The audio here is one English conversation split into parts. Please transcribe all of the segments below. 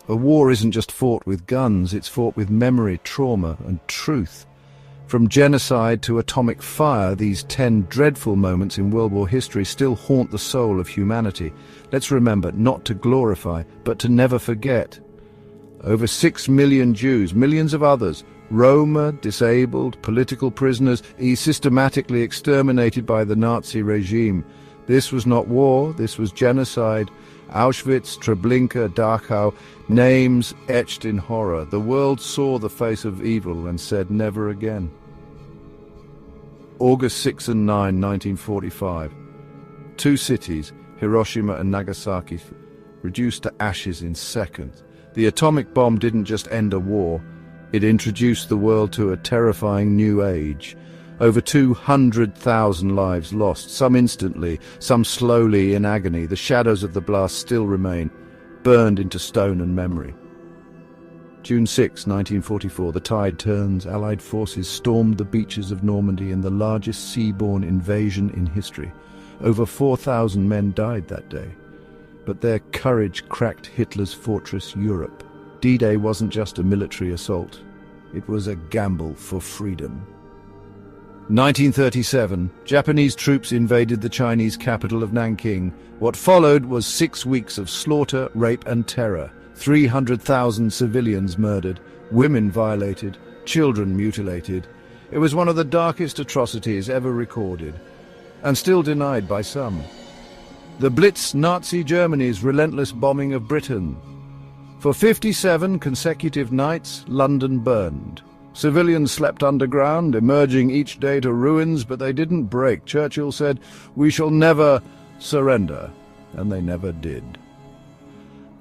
A war isn't just fought with guns, it's fought with memory, trauma, and truth. From genocide to atomic fire, these 10 dreadful moments in World War history still haunt the soul of humanity. Let's remember not to glorify, but to never forget. Over 6 million Jews, millions of others, Roma, disabled, political prisoners, systematically exterminated by the Nazi regime. This was not war, this was genocide. Auschwitz, Treblinka, Dachau, names etched in horror. The world saw the face of evil and said never again. August 6 and 9, 1945. 2 cities, Hiroshima and Nagasaki, reduced to ashes in seconds. The atomic bomb didn't just end a war, it introduced the world to a terrifying new age. Over 200,000 lives lost, some instantly, some slowly in agony. The shadows of the blast still remain, burned into stone and memory. June 6, 1944, the tide turns. Allied forces stormed the beaches of Normandy in the largest seaborne invasion in history. Over 4,000 men died that day. But their courage cracked Hitler's fortress Europe. D-Day wasn't just a military assault. It was a gamble for freedom. 1937, Japanese troops invaded the Chinese capital of Nanking. What followed was 6 weeks of slaughter, rape and terror. 300,000 civilians murdered, women violated, children mutilated. It was one of the darkest atrocities ever recorded, and still denied by some. The Blitz, Nazi Germany's relentless bombing of Britain. For 57 consecutive nights, London burned. Civilians slept underground, emerging each day to ruins, but they didn't break. Churchill said, "We shall never surrender," and they never did.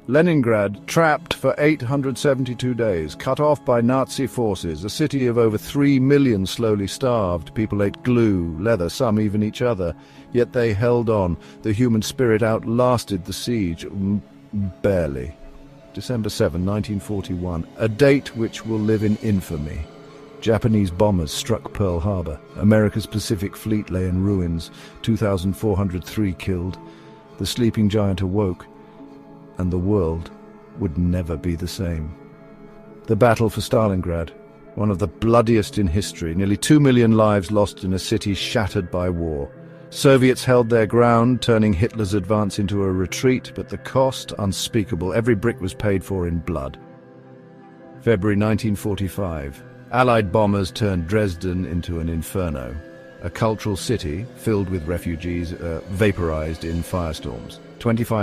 Leningrad, trapped for 872 days, cut off by Nazi forces, a city of over 3 million slowly starved. People ate glue, leather, some even each other. Yet they held on. The human spirit outlasted the siege. Barely. December 7, 1941, a date which will live in infamy. Japanese bombers struck Pearl Harbor. America's Pacific Fleet lay in ruins. 2,403 killed. The sleeping giant awoke, and the world would never be the same. The battle for Stalingrad, one of the bloodiest in history. Nearly 2 million lives lost in a city shattered by war. Soviets held their ground, turning Hitler's advance into a retreat, but the cost unspeakable. Every brick was paid for in blood. February 1945. Allied bombers turned Dresden into an inferno. A cultural city filled with refugees vaporized in firestorms. 25